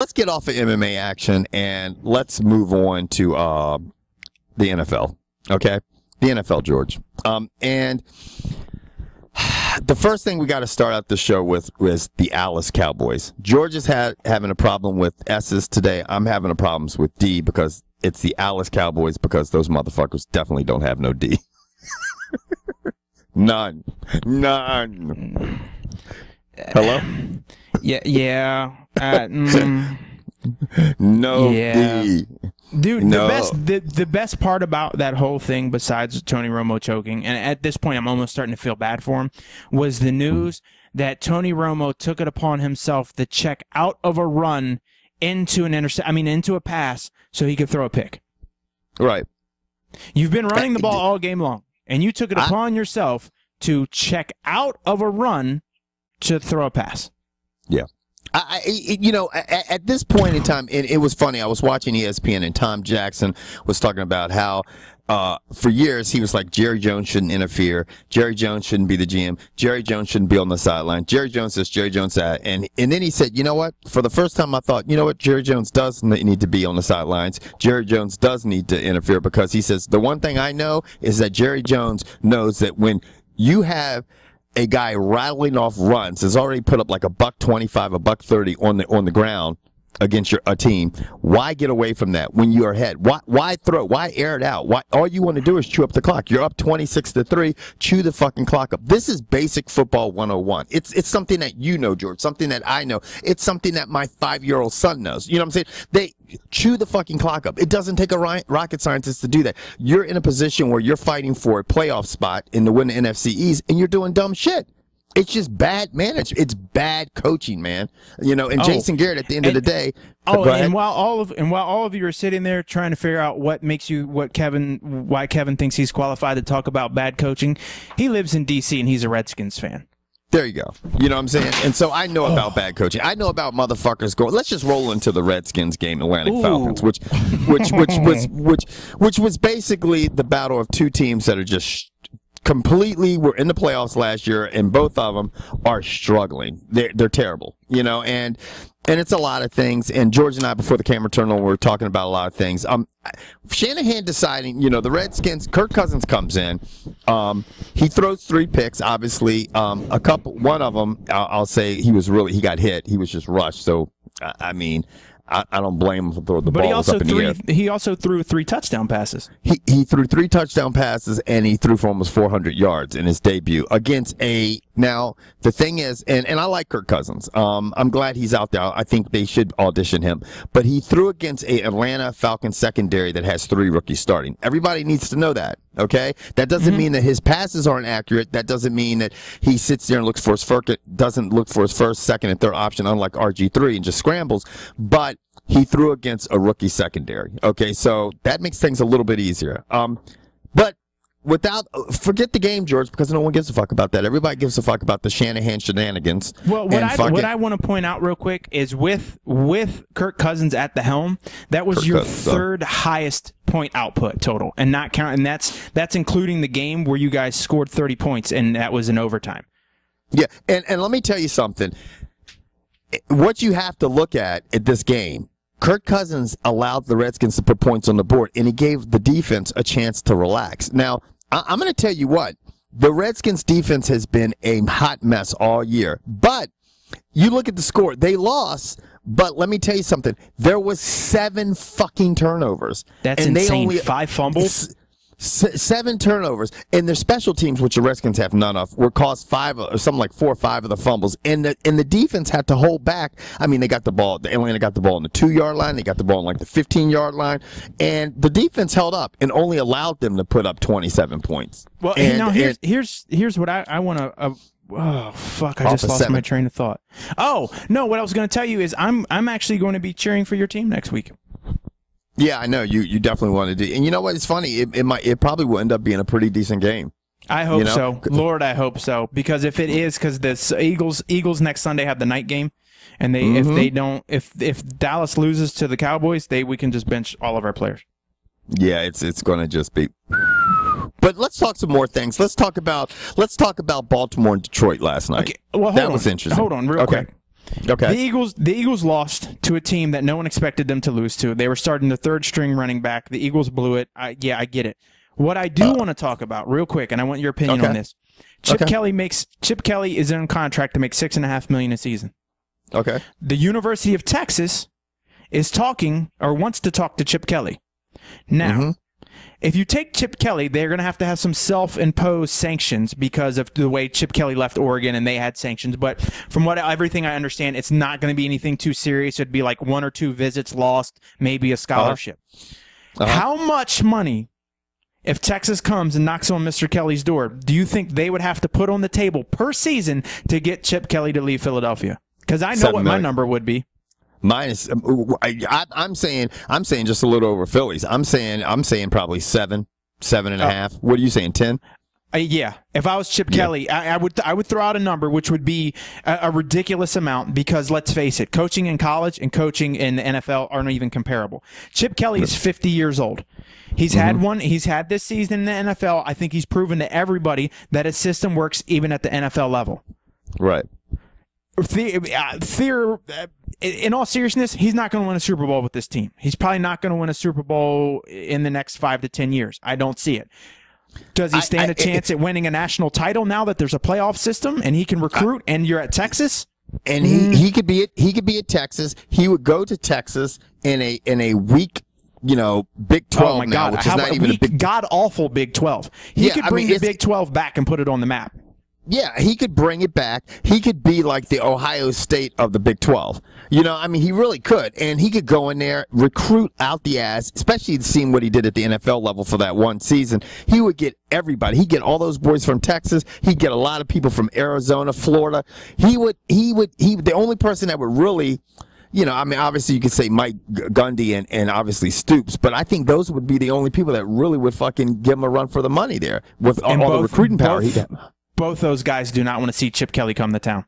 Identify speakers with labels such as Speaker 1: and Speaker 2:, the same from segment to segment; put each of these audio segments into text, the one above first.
Speaker 1: let's get off of MMA action and let's move on to the NFL. Okay, the NFL, George. And the first thing we got to start out the show with was the Dallas Cowboys. George is having a problem with S's today. I'm having a problem with D because it's the Dallas Cowboys because those motherfuckers definitely don't have no D. None. Hello?
Speaker 2: Yeah.
Speaker 1: No D.
Speaker 2: Dude,
Speaker 1: no.
Speaker 2: the best part about that whole thing, besides Tony Romo choking, and at this point I'm almost starting to feel bad for him, was the news that Tony Romo took it upon himself to check out of a run into into a pass so he could throw a pick.
Speaker 1: Right.
Speaker 2: You've been running the ball all game long, and you took it upon yourself to check out of a run to throw a pass.
Speaker 1: Yeah. At this point in time, it was funny. I was watching ESPN, and Tom Jackson was talking about how for years he was like, Jerry Jones shouldn't interfere. Jerry Jones shouldn't be the GM. Jerry Jones shouldn't be on the sideline. Jerry Jones this, Jerry Jones that. And then he said, you know what? For the first time I thought, you know what? Jerry Jones does need to be on the sidelines. Jerry Jones does need to interfere because he says, the one thing I know is that Jerry Jones knows that when you have a guy rattling off runs, has already put up like $125, $130 on the ground against a team. Why get away from that when you are ahead? Why throw? Why air it out? Why? All you want to do is chew up the clock. You're up 26-3. Chew the fucking clock up. This is basic football 101. It's something that you know, George. Something that I know. It's something that my 5-year-old son knows. You know what I'm saying? They chew the fucking clock up. It doesn't take a rocket scientist to do that. You're in a position where you're fighting for a playoff spot in the win the NFC East, and you're doing dumb shit. It's just bad management. It's bad coaching, man. And Jason Garrett at the end of the day.
Speaker 2: And while all of you are sitting there trying to figure out why Kevin thinks he's qualified to talk about bad coaching, he lives in DC and he's a Redskins fan.
Speaker 1: There you go. You know what I'm saying? And so I know about bad coaching. I know about motherfuckers going, let's just roll into the Redskins game, Atlantic Falcons, which was basically the battle of two teams that are just completely were in the playoffs last year, and both of them are struggling. They're terrible, and it's a lot of things. And George and I, before the camera turned on, we were talking about a lot of things. Shanahan deciding, the Redskins, Kirk Cousins comes in. He throws 3 picks, obviously. One of them, I'll say he got hit. He was just rushed. So, I don't blame him for throwing the ball up in the air.
Speaker 2: He also threw 3 touchdown passes.
Speaker 1: He threw 3 touchdown passes, and he threw for almost 400 yards in his debut against now, the thing is, and I like Kirk Cousins. I'm glad he's out there. I think they should audition him. But he threw against a Atlanta Falcons secondary that has 3 rookies starting. Everybody needs to know that, okay? That doesn't mean that his passes aren't accurate. That doesn't mean that he sits there and looks for his doesn't look for his first, second, and third option, unlike RG3, and just scrambles. But he threw against a rookie secondary. Okay, so that makes things a little bit easier. But forget the game, George, because no one gives a fuck about that. Everybody gives a fuck about the Shanahan shenanigans.
Speaker 2: Well, what I want to point out real quick is with Kirk Cousins at the helm, that was your third highest point output total, and not counting that's including the game where you guys scored 30 points, and that was in overtime.
Speaker 1: Yeah, and let me tell you something. What you have to look at this game, Kirk Cousins allowed the Redskins to put points on the board, and he gave the defense a chance to relax. Now, I'm going to tell you what. The Redskins' defense has been a hot mess all year. But you look at the score. They lost, but let me tell you something. There was 7 fucking turnovers.
Speaker 2: That's insane. 5 fumbles?
Speaker 1: 7 turnovers, and their special teams, which the Redskins have none of, were caused 5 or something like 4 or 5 of the fumbles, and the defense had to hold back. They got the ball. Atlanta got the ball on the 2-yard line. They got the ball on like the 15-yard line, and the defense held up and only allowed them to put up 27 points.
Speaker 2: Well, now here's what I want to. Oh fuck! I just lost my train of thought. Oh no! What I was going to tell you is I'm actually going to be cheering for your team next week.
Speaker 1: Yeah, I know you definitely want to do, and you know what? It's funny. It probably will end up being a pretty decent game.
Speaker 2: I hope so, Lord. I hope so, because if it is, because the Eagles next Sunday have the night game, and if Dallas loses to the Cowboys, we can just bench all of our players.
Speaker 1: Yeah, it's going to just be. But let's talk some more things. Let's talk about Baltimore and Detroit last night.
Speaker 2: Okay, well,
Speaker 1: that was interesting.
Speaker 2: Hold on, real quick.
Speaker 1: Okay.
Speaker 2: The Eagles lost to a team that no one expected them to lose to. They were starting the third string running back. The Eagles blew it. I get it. What I do want to talk about real quick, and I want your opinion on this. Chip Kelly is in contract to make $6.5 million a season.
Speaker 1: Okay.
Speaker 2: The University of Texas is talking or wants to talk to Chip Kelly. Now, if you take Chip Kelly, they're going to have some self-imposed sanctions because of the way Chip Kelly left Oregon and they had sanctions. But from everything I understand, it's not going to be anything too serious. It'd be like 1 or 2 visits lost, maybe a scholarship. How much money, if Texas comes and knocks on Mr. Kelly's door, do you think they would have to put on the table per season to get Chip Kelly to leave Philadelphia? Because I know what my number would be.
Speaker 1: Mine is. I'm saying just a little over Phillies. I'm saying probably 7.5. What are you saying? 10?
Speaker 2: Yeah. If I was Chip Kelly, I would throw out a number which would be a ridiculous amount because let's face it, coaching in college and coaching in the NFL aren't even comparable. Chip Kelly is 50 years old. He's had one. He's had this season in the NFL. I think he's proven to everybody that his system works even at the NFL level.
Speaker 1: Right.
Speaker 2: In all seriousness, he's not going to win a Super Bowl with this team. He's probably not going to win a Super Bowl in the next 5 to 10 years. I don't see it. Does he stand a chance at winning a national title now that there's a playoff system and he can recruit and you're at Texas?
Speaker 1: And he could be at Texas. He would go to Texas in a weak, Big 12
Speaker 2: oh my
Speaker 1: now,
Speaker 2: God.
Speaker 1: which is not even a big
Speaker 2: god-awful Big 12. He could bring the Big 12 back and put it on the map.
Speaker 1: Yeah, he could bring it back. He could be like the Ohio State of the Big 12. He really could. And he could go in there, recruit out the ass, especially seeing what he did at the NFL level for that one season. He would get everybody. He'd get all those boys from Texas. He'd get a lot of people from Arizona, Florida. The only person that would really, obviously you could say Mike Gundy and obviously Stoops, but I think those would be the only people that really would fucking give him a run for the money there with all the recruiting power he got.
Speaker 2: Both those guys do not want to see Chip Kelly come to town.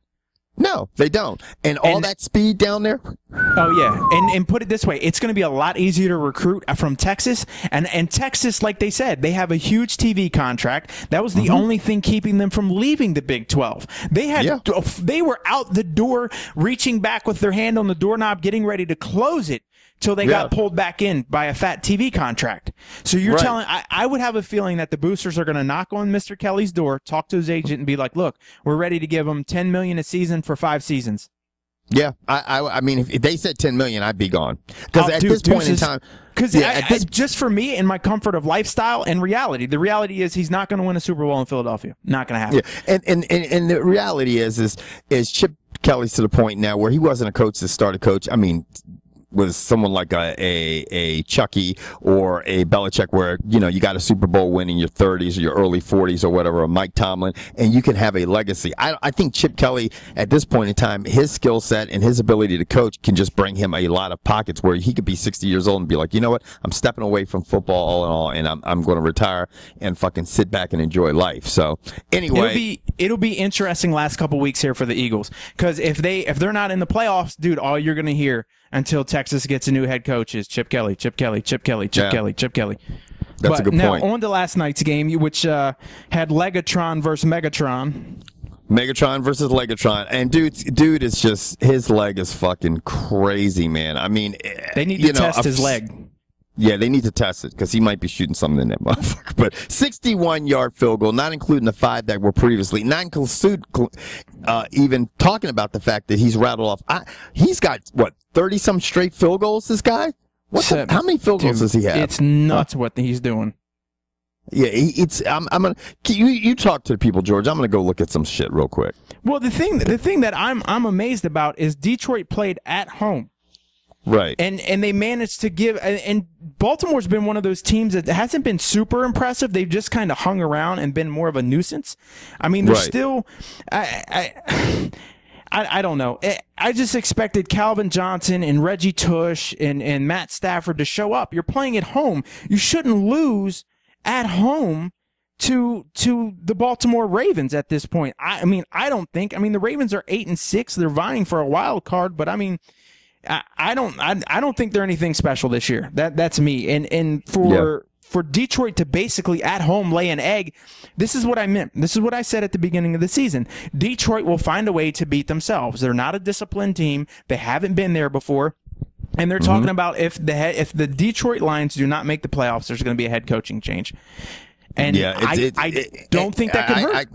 Speaker 1: No, they don't. And all that speed down there.
Speaker 2: Oh, yeah. And put it this way, it's going to be a lot easier to recruit from Texas. And Texas, like they said, they have a huge TV contract. That was the only thing keeping them from leaving the Big 12. They were out the door, reaching back with their hand on the doorknob, getting ready to close it till they got pulled back in by a fat TV contract. So you're telling, I would have a feeling that the boosters are going to knock on Mr. Kelly's door, talk to his agent, and be like, look, we're ready to give him $10 million a season for 5 seasons.
Speaker 1: Yeah, I mean, if they said $10 million, I'd be gone. Because at this point in time,
Speaker 2: because just for me and my comfort of lifestyle and reality, the reality is he's not going to win a Super Bowl in Philadelphia. Not going to happen.
Speaker 1: Yeah, and the reality is Chip Kelly's to the point now where he wasn't a coach that started coach. I mean, was someone like a Chucky or a Belichick where, you got a Super Bowl win in your 30s or your early 40s or whatever, or Mike Tomlin, and you can have a legacy. I think Chip Kelly, at this point in time, his skill set and his ability to coach can just bring him a lot of pockets where he could be 60 years old and be like, you know what, I'm stepping away from football all in all, and I'm going to retire and fucking sit back and enjoy life. So, anyway.
Speaker 2: It'll be interesting last couple weeks here for the Eagles, because if they're not in the playoffs, dude, all you're going to hear until Texas gets a new head coach is Chip Kelly, Chip Kelly, Chip Kelly, Chip Kelly, Chip Kelly.
Speaker 1: That's a good point.
Speaker 2: Now, on to last night's game, which had Legatron versus Megatron.
Speaker 1: Megatron versus Legatron. And dude is just, his leg is fucking crazy, man. I mean,
Speaker 2: they need to test his leg.
Speaker 1: Yeah, they need to test it because he might be shooting something in that motherfucker. But 61-yard field goal, not including the 5 that were previously, not include even talking about the fact that he's rattled off. He's got, 30-some straight field goals, this guy? How many field goals does he have?
Speaker 2: It's nuts what he's doing.
Speaker 1: Yeah, I'm gonna. You talk to the people, George. I'm gonna go look at some shit real quick.
Speaker 2: Well, the thing that I'm amazed about is Detroit played at home.
Speaker 1: Right.
Speaker 2: And they managed to give, and Baltimore's been one of those teams that hasn't been super impressive. They've just kind of hung around and been more of a nuisance. I mean, they're still, I don't know. I just expected Calvin Johnson and Reggie Tush and Matt Stafford to show up. You're playing at home. You shouldn't lose at home to the Baltimore Ravens at this point. I mean, the Ravens are 8-6. They're vying for a wild card, but I mean, I don't think they're anything special this year. That's me. And for for Detroit to basically at home lay an egg, this is what I meant. This is what I said at the beginning of the season. Detroit will find a way to beat themselves. They're not a disciplined team. They haven't been there before. And they're talking about if the Detroit Lions do not make the playoffs, there's going to be a head coaching change. And I don't think that could hurt.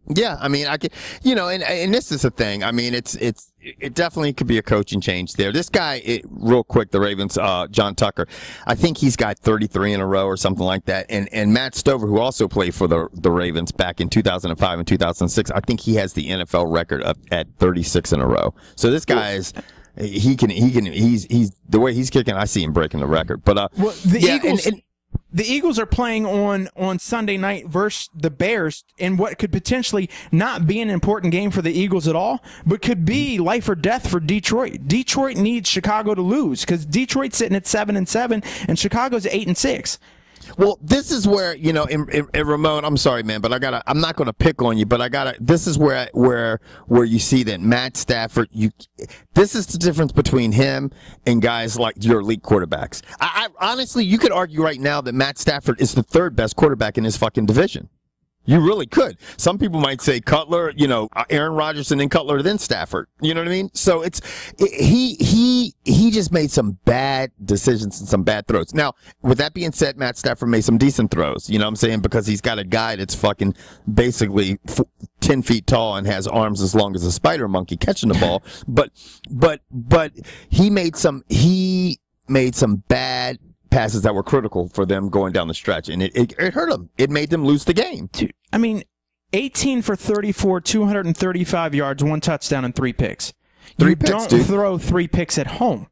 Speaker 1: Yeah, I mean, I could, and this is the thing. I mean, it definitely could be a coaching change there. This guy, real quick, the Ravens, John Tucker, I think he's got 33 in a row or something like that. And Matt Stover, who also played for the Ravens back in 2005 and 2006, I think he has the NFL record up at 36 in a row. So this guy is. He's the way he's kicking, I see him breaking the record. But
Speaker 2: the Eagles are playing on Sunday night versus the Bears in what could potentially not be an important game for the Eagles at all, but could be life or death for Detroit. Detroit needs Chicago to lose because Detroit's sitting at 7-7 and Chicago's at 8-6.
Speaker 1: Well, this is where, and Ramon, I'm sorry, man, but I'm not going to pick on you, but this is where you see that Matt Stafford, this is the difference between him and guys like your elite quarterbacks. I honestly, you could argue right now that Matt Stafford is the third best quarterback in his fucking division. You really could. Some people might say Cutler, Aaron Rodgers and then Cutler, then Stafford. You know what I mean? So he just made some bad decisions and some bad throws. Now, with that being said, Matt Stafford made some decent throws. You know what I'm saying? Because he's got a guy that's fucking basically 10 feet tall and has arms as long as a spider monkey catching the ball. But he made some bad passes that were critical for them going down the stretch, and it hurt them. It made them lose the game.
Speaker 2: Dude, I mean, 18 for 34, 235 yards, 1 touchdown, and 3 picks. You don't throw 3 picks at home.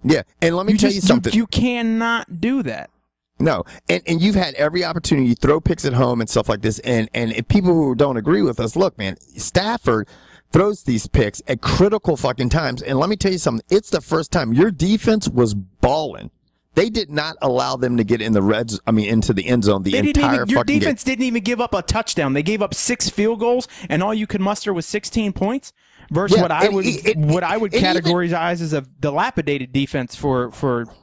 Speaker 1: Yeah, and let me tell you something.
Speaker 2: You cannot do that.
Speaker 1: No, and you've had every opportunity to throw picks at home and stuff like this, and if people who don't agree with us, look, man, Stafford throws these picks at critical fucking times, and let me tell you something. It's the first time your defense was balling. They did not allow them to get in into the end zone
Speaker 2: your defense didn't even give up a touchdown. They gave up 6 field goals, and all you could muster was 16 points. Versus what I would categorize as a dilapidated defense for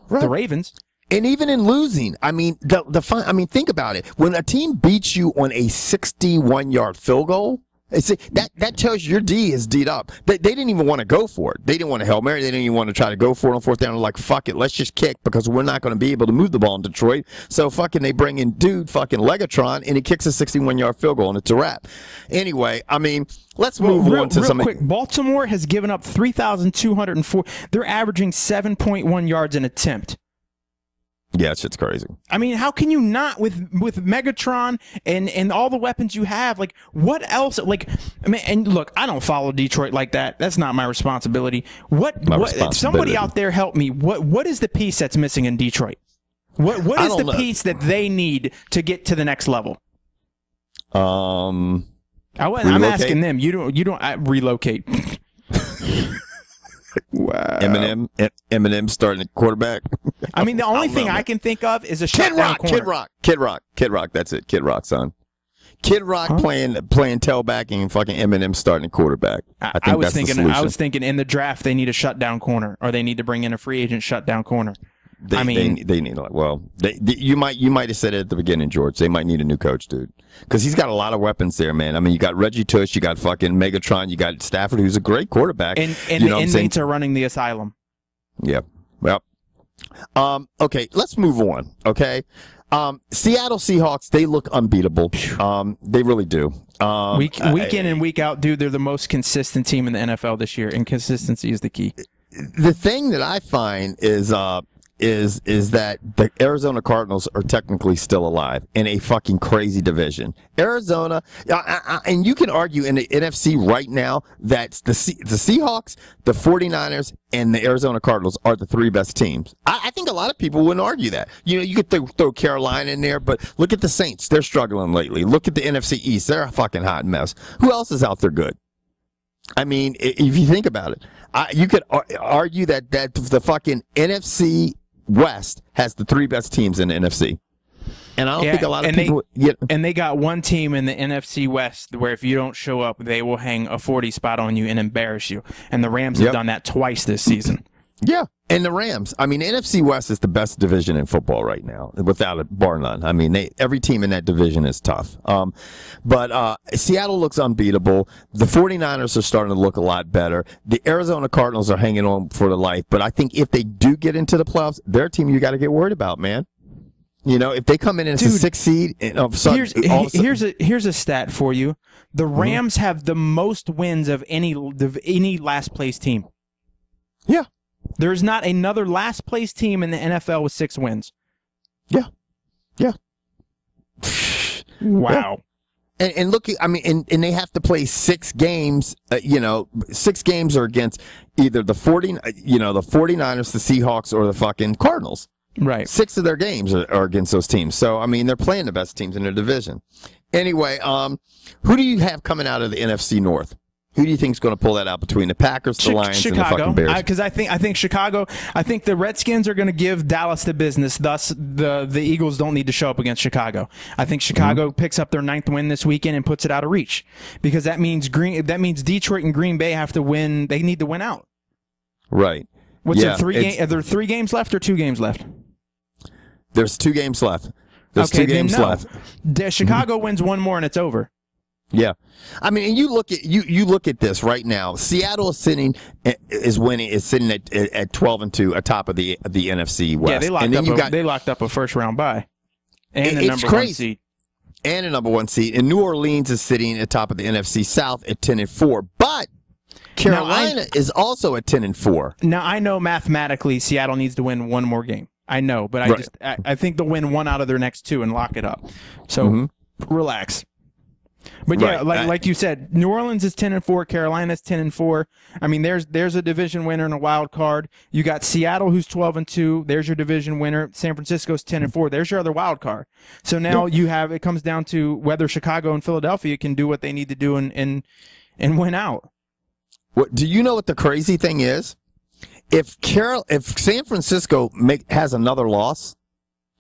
Speaker 2: the Ravens.
Speaker 1: And even in losing, I mean, think about it. When a team beats you on a 61-yard field goal, that tells you your D is D'd up. They didn't even want to go for it. They didn't want to Hail Mary. They didn't even want to try to go for it on 4th down. They're like, fuck it, let's just kick because we're not going to be able to move the ball in Detroit. So fucking they bring in fucking Legatron, and he kicks a 61-yard field goal, and it's a wrap. Anyway, I mean, let's move on to something.
Speaker 2: Quick, Baltimore has given up 3,204. They're averaging 7.1 yards an attempt.
Speaker 1: Yeah, shit's crazy.
Speaker 2: I mean, how can you not with Megatron and all the weapons you have? Like, what else? Like, I mean, and look, I don't follow Detroit like that. That's not my responsibility. Somebody out there help me. What is the piece that's missing in Detroit? What is the piece that they need to get to the next level? I'm asking them. You don't relocate.
Speaker 1: Wow. Eminem starting at quarterback.
Speaker 2: I mean, the only thing I can think of is a shutdown corner.
Speaker 1: Kid Rock. That's it. Kid Rock, son. Kid Rock playing tailback and fucking Eminem starting at quarterback. I was
Speaker 2: thinking in the draft they need a shutdown corner, or they need to bring in a free agent shutdown corner.
Speaker 1: They need you might have said it at the beginning, George. They might need a new coach, dude, because he's got a lot of weapons there, man. I mean, you got Reggie Tush, you got fucking Megatron, you got Stafford, who's a great quarterback,
Speaker 2: and the inmates are running the asylum.
Speaker 1: Yeah, well, okay, let's move on. Okay, Seattle Seahawks, they look unbeatable. They really do.
Speaker 2: Week in and week out, dude, they're the most consistent team in the NFL this year, and consistency is the key.
Speaker 1: The thing that I find is that the Arizona Cardinals are technically still alive in a fucking crazy division. Arizona, and you can argue in the NFC right now that the Seahawks, the 49ers, and the Arizona Cardinals are the 3 best teams. I think a lot of people wouldn't argue that. You could throw Carolina in there, but look at the Saints. They're struggling lately. Look at the NFC East. They're a fucking hot mess. Who else is out there good? I mean, if you think about it, you could argue that the fucking NFC West has the 3 best teams in the NFC. And I don't think a lot of people...
Speaker 2: And they got one team in the NFC West where if you don't show up, they will hang a 40 spot on you and embarrass you. And the Rams have done that twice this season.
Speaker 1: Yeah. And the Rams. I mean, NFC West is the best division in football right now, without a bar none. I mean, every team in that division is tough. But Seattle looks unbeatable. The 49ers are starting to look a lot better. The Arizona Cardinals are hanging on for the life. But I think if they do get into the playoffs, they're a team you got to get worried about, man. You know, if they come in as a 6th seed,
Speaker 2: here's a stat for you: the Rams have the most wins of any last place team.
Speaker 1: Yeah,
Speaker 2: there's not another last place team in the NFL with 6 wins.
Speaker 1: Yeah.
Speaker 2: Wow.
Speaker 1: Yeah. And look, I mean, and they have to play 6 games. 6 games are against either the 49ers, the Seahawks, or the fucking Cardinals.
Speaker 2: Right.
Speaker 1: 6 of their games are against those teams. So, I mean, they're playing the best teams in their division. Anyway, who do you have coming out of the NFC North? Who do you think is going to pull that out between the Packers, the Lions, and the fucking Bears?
Speaker 2: Because I think Chicago. I think the Redskins are going to give Dallas the business. Thus, the Eagles don't need to show up against Chicago. I think Chicago picks up their 9th win this weekend and puts it out of reach, because that means Detroit and Green Bay have to win. They need to win out.
Speaker 1: Right.
Speaker 2: Are there 3 games left or 2 games left?
Speaker 1: There's 2 games left. There's 2 games left.
Speaker 2: Chicago wins 1 more and it's over.
Speaker 1: Yeah, I mean, and you look at this right now. Seattle is sitting at 12-2 atop of the NFC West.
Speaker 2: Yeah, they locked up a first round bye and the number 1 seed.
Speaker 1: And a number 1 seed. And New Orleans is sitting at top of the NFC South at 10-4. But Carolina is also at 10-4.
Speaker 2: Now I know mathematically Seattle needs to win 1 more game. I know, but I think they'll win 1 out of their next 2 and lock it up. So relax. But yeah, like you said, New Orleans is 10-4, Carolina's 10-4. I mean, there's a division winner and a wild card. You got Seattle, who's 12-2. There's your division winner. San Francisco's 10-4. There's your other wild card. So now it comes down to whether Chicago and Philadelphia can do what they need to do and win out.
Speaker 1: What do you know? What the crazy thing is? If San Francisco has another loss.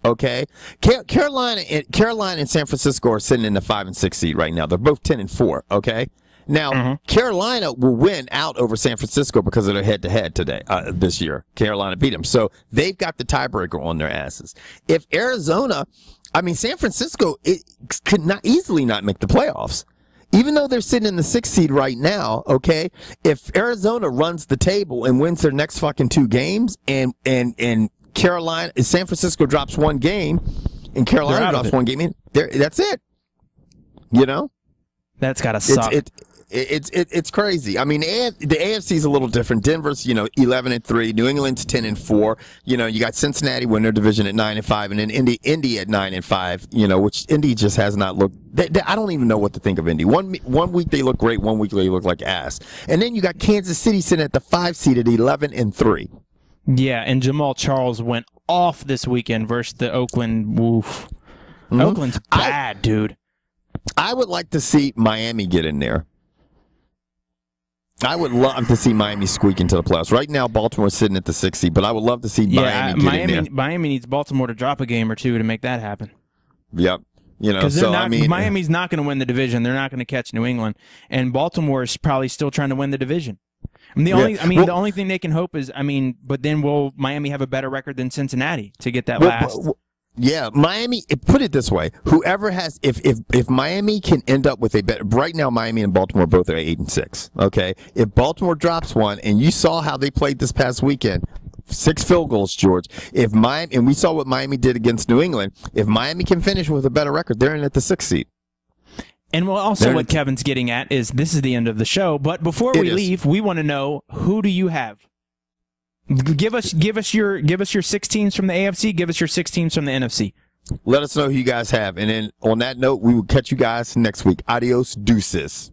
Speaker 1: Okay, Carolina and San Francisco are sitting in the 5 and 6 seed right now. They're both 10-4. Okay, now Carolina will win out over San Francisco because of their head-to-head today this year. Carolina beat them, so they've got the tiebreaker on their asses. If San Francisco, it could not easily not make the playoffs, even though they're sitting in the 6th seed right now. Okay, if Arizona runs the table and wins their next fucking 2 games, and San Francisco drops 1 game, and Carolina drops 1 game, that's it. You know,
Speaker 2: that's gotta suck.
Speaker 1: It's crazy. I mean, the AFC is a little different. Denver's 11-3, New England's 10-4. You got Cincinnati win their division at 9-5, and then Indy at 9-5. Which Indy just has not looked. I don't even know what to think of Indy. One week they look great, 1 week they look like ass, and then you got Kansas City sitting at the 5 seed at 11-3.
Speaker 2: Yeah, and Jamaal Charles went off this weekend versus the Oakland. Woof. Oakland's bad, dude.
Speaker 1: I would like to see Miami get in there. I would love to see Miami squeak into the playoffs. Right now, Baltimore's sitting at the 6th seed, but I would love to see Miami get in there.
Speaker 2: Miami needs Baltimore to drop a game or 2 to make that happen.
Speaker 1: Yep.
Speaker 2: Miami's not going to win the division. They're not going to catch New England, and Baltimore is probably still trying to win the division. The only thing they can hope is, but then will Miami have a better record than Cincinnati to get that last?
Speaker 1: Yeah, Miami. Put it this way: whoever has, if Miami can end up with a better, right now Miami and Baltimore both are 8-6. Okay, if Baltimore drops 1, and you saw how they played this past weekend, 6 field goals, George. And we saw what Miami did against New England. If Miami can finish with a better record, they're in at the 6th seed.
Speaker 2: And what Kevin's getting at is this is the end of the show. But before we leave, we want to know, who do you have? Give us your 6 teams from the AFC. Give us your 6 teams from the NFC.
Speaker 1: Let us know who you guys have. And then on that note, we will catch you guys next week. Adios, deuces.